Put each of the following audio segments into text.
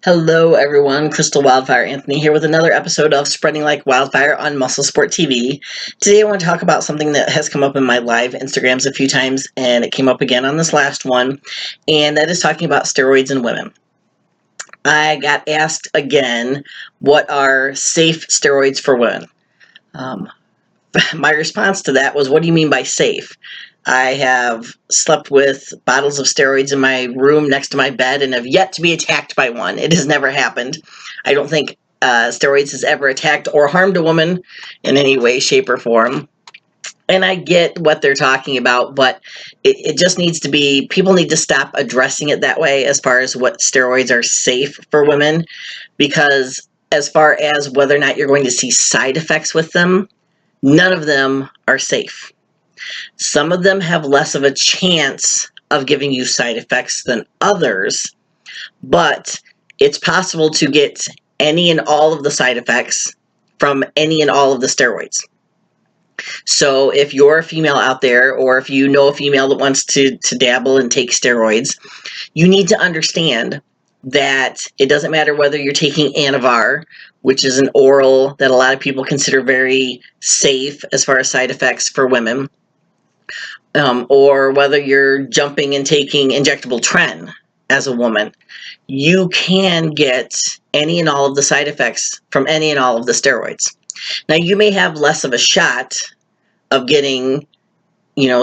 Hello, everyone. Crystal Wildfire Anthony here with another episode of Spreading Like Wildfire on Muscle Sport TV. Today, I want to talk about something that has come up in my live Instagrams a few times, and it came up again on this last one, and that is talking about steroids in women. I got asked again, what are safe steroids for women? My response to that was, what do you mean by safe? I have slept with bottles of steroids in my room next to my bed and have yet to be attacked by one. It has never happened. I don't think steroids has ever attacked or harmed a woman in any way, shape, or form. And I get what they're talking about, but it just needs to be, people need to stop addressing it that way as far as what steroids are safe for women, because as far as whether or not you're going to see side effects with them, none of them are safe. Some of them have less of a chance of giving you side effects than others, but it's possible to get any and all of the side effects from any and all of the steroids. So if you're a female out there, or if you know a female that wants to dabble and take steroids, you need to understand that it doesn't matter whether you're taking Anavar, which is an oral that a lot of people consider very safe as far as side effects for women, or whether you're jumping and taking injectable tren as a woman. You can get any and all of the side effects from any and all of the steroids. Now, you may have less of a shot of getting,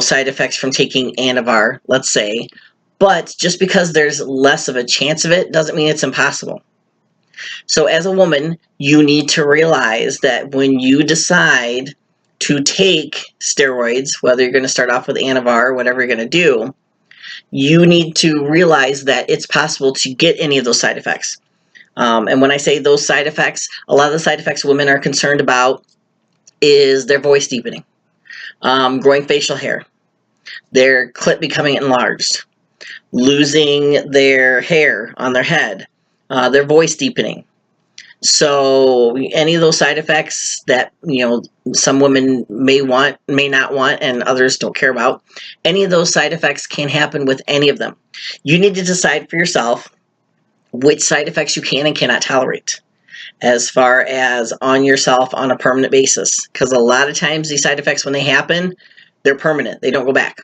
side effects from taking Anavar, let's say, but just because there's less of a chance of it doesn't mean it's impossible. So as a woman, you need to realize that when you decide to take steroids, whether you're going to start off with Anavar or whatever you're going to do, you need to realize that it's possible to get any of those side effects. And when I say those side effects, a lot of the side effects women are concerned about is their voice deepening, growing facial hair, their clit becoming enlarged, losing their hair on their head, their voice deepening. So any of those side effects that, some women may want, may not want, and others don't care about, any of those side effects can happen with any of them. You need to decide for yourself which side effects you can and cannot tolerate as far as on yourself on a permanent basis. Because a lot of times these side effects, when they happen, they're permanent. They don't go back.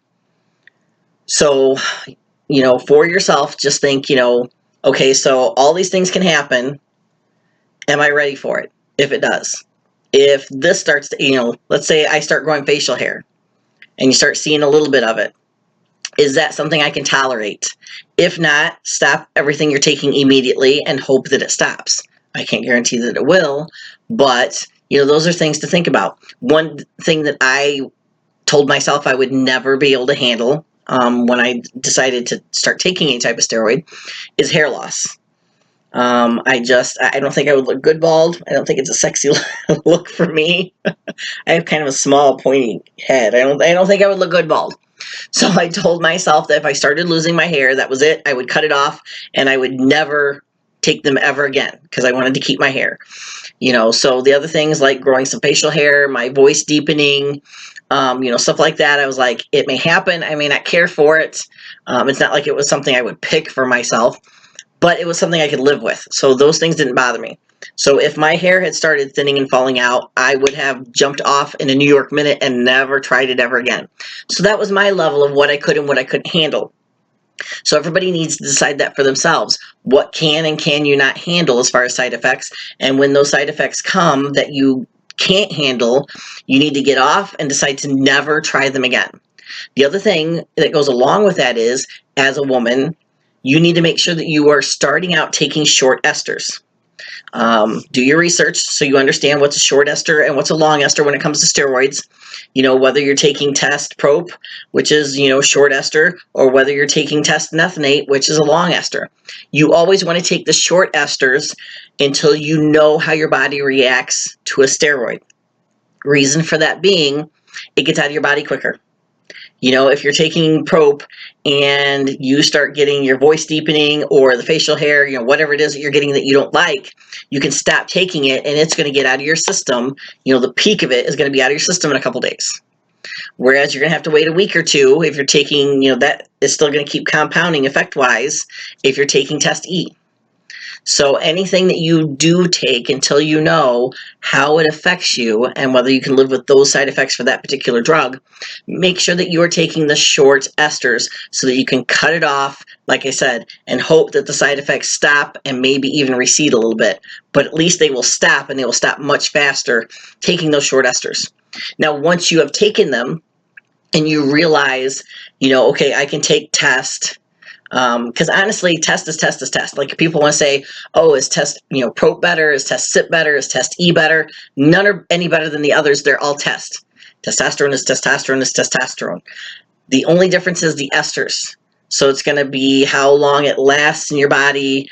So, for yourself, just think, okay, so all these things can happen. Am I ready for it? If it does. If this starts to, let's say I start growing facial hair and you start seeing a little bit of it, is that something I can tolerate? If not, stop everything you're taking immediately and hope that it stops. I can't guarantee that it will, but, those are things to think about. One thing that I told myself I would never be able to handle when I decided to start taking any type of steroid is hair loss. I don't think I would look good bald. I don't think it's a sexy look for me. I have kind of a small, pointy head. I don't think I would look good bald. So I told myself that if I started losing my hair, that was it. I would cut it off, and I would never take them ever again because I wanted to keep my hair. So the other things like growing some facial hair, my voice deepening, stuff like that. I was like, it may happen. I may not care for it. It's not like it was something I would pick for myself, but it was something I could live with. So those things didn't bother me. So if my hair had started thinning and falling out, I would have jumped off in a New York minute and never tried it ever again. So that was my level of what I could and what I couldn't handle. So everybody needs to decide that for themselves. What can and can you not handle as far as side effects? And when those side effects come that you can't handle, you need to get off and decide to never try them again. The other thing that goes along with that is, as a woman, you need to make sure that you are starting out taking short esters. Do your research so you understand what's a short ester and what's a long ester when it comes to steroids. Whether you're taking test prop, which is, short ester, or whether you're taking test nethanate, which is a long ester. You always want to take the short esters until you know how your body reacts to a steroid. Reason for that being, it gets out of your body quicker. If you're taking prop and you start getting your voice deepening or the facial hair, whatever it is that you're getting that you don't like, you can stop taking it and it's going to get out of your system. The peak of it is going to be out of your system in a couple days. Whereas you're going to have to wait a week or two if you're taking, that is still going to keep compounding effect-wise if you're taking test E. So anything that you do take, until you know how it affects you and whether you can live with those side effects for that particular drug, make sure that you're taking the short esters so that you can cut it off, like I said, and hope that the side effects stop and maybe even recede a little bit. But at least they will stop, and they will stop much faster taking those short esters. Now, once you have taken them and you realize, okay, I can take test. Because honestly, test is test is test. Like, people want to say, oh, is test, Prop better? Is test SIP better? Is test E better? None are any better than the others. They're all test. Testosterone is testosterone is testosterone. The only difference is the esters. So it's going to be how long it lasts in your body.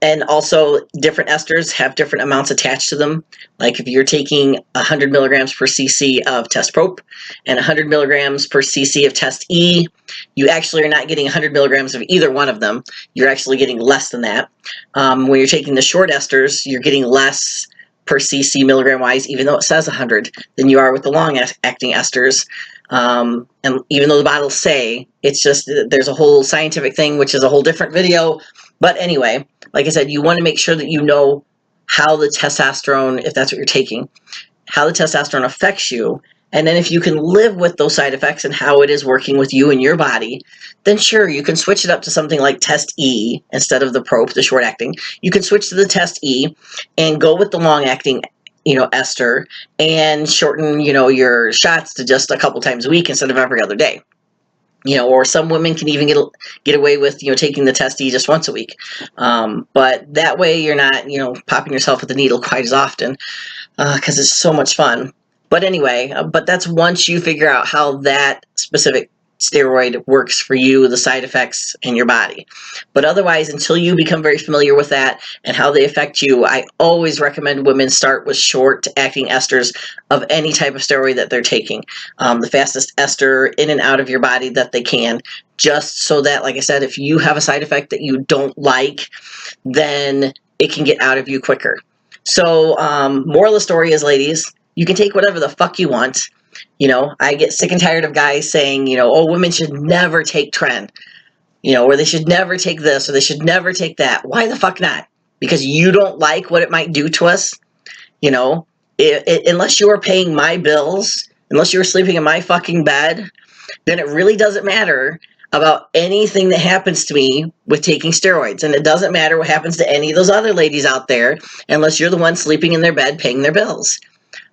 And also, different esters have different amounts attached to them. Like, if you're taking 100 milligrams per cc of test prop and 100 milligrams per cc of test E, you actually are not getting 100 milligrams of either one of them. You're actually getting less than that. When you're taking the short esters, you're getting less per cc milligram wise, even though it says 100, than you are with the long acting esters. And even though the bottles say, it's just, there's a whole scientific thing, which is a whole different video. But anyway, like I said, you want to make sure that you know how the testosterone, if that's what you're taking, how the testosterone affects you. And then if you can live with those side effects and how it is working with you and your body, then sure, you can switch it up to something like test E instead of the prop, the short acting. You can switch to the test E and go with the long acting ester, and shorten, your shots to just a couple times a week instead of every other day. Or some women can even get away with, taking the test E just once a week. But that way you're not, popping yourself with the needle quite as often, because it's so much fun. But anyway, but that's once you figure out how that specific steroid works for you, the side effects in your body. But otherwise, until you become very familiar with that and how they affect you, I always recommend women start with short-acting esters of any type of steroid that they're taking. The fastest ester in and out of your body that they can, just so that, like I said, if you have a side effect that you don't like, then it can get out of you quicker. So, moral of the story is, ladies, you can take whatever the fuck you want. I get sick and tired of guys saying, oh, women should never take tren, or they should never take this, or they should never take that. Why the fuck not? Because you don't like what it might do to us? Unless you are paying my bills, unless you're sleeping in my fucking bed, then it really doesn't matter about anything that happens to me with taking steroids. And it doesn't matter what happens to any of those other ladies out there, unless you're the one sleeping in their bed paying their bills.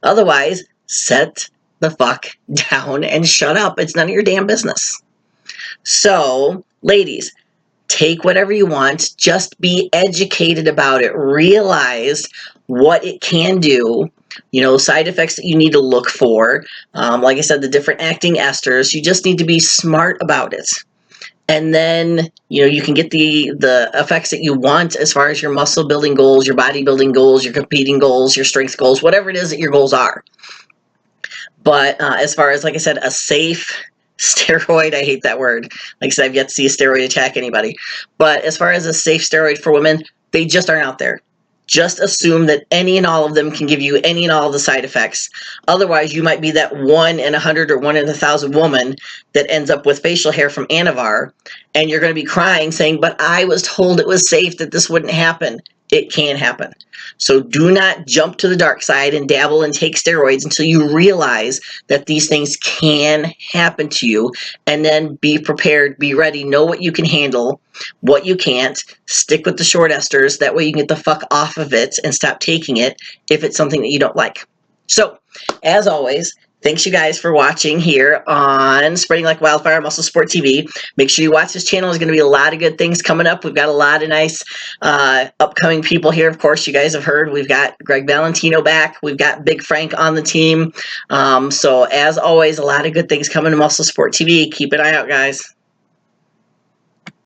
Otherwise, set the fuck down and shut up. It's none of your damn business. So, ladies, take whatever you want. Just be educated about it. Realize what it can do. Side effects that you need to look for. Like I said, the different acting esters. You just need to be smart about it. And then, you can get the effects that you want as far as your muscle building goals, your body building goals, your competing goals, your strength goals, whatever it is that your goals are. But as far as, like I said, a safe steroid, I hate that word. Like I said, I've yet to see a steroid attack anybody. But as far as a safe steroid for women, they just aren't out there. Just assume that any and all of them can give you any and all of the side effects. Otherwise, you might be that 1 in 100 or 1 in 1,000 woman that ends up with facial hair from Anavar, and you're going to be crying saying, but I was told it was safe, that this wouldn't happen. It can happen. So do not jump to the dark side and dabble and take steroids until you realize that these things can happen to you, and then be prepared, be ready, know what you can handle, what you can't. Stick with the short esters. That way you can get the fuck off of it and stop taking it if it's something that you don't like. So, as always, thanks you guys for watching here on Spreading Like Wildfire Muscle Sport TV. Make sure you watch this channel. There's going to be a lot of good things coming up. We've got a lot of nice upcoming people here. Of course, you guys have heard we've got Greg Valentino back. We've got Big Frank on the team. So as always, a lot of good things coming to Muscle Sport TV. Keep an eye out, guys.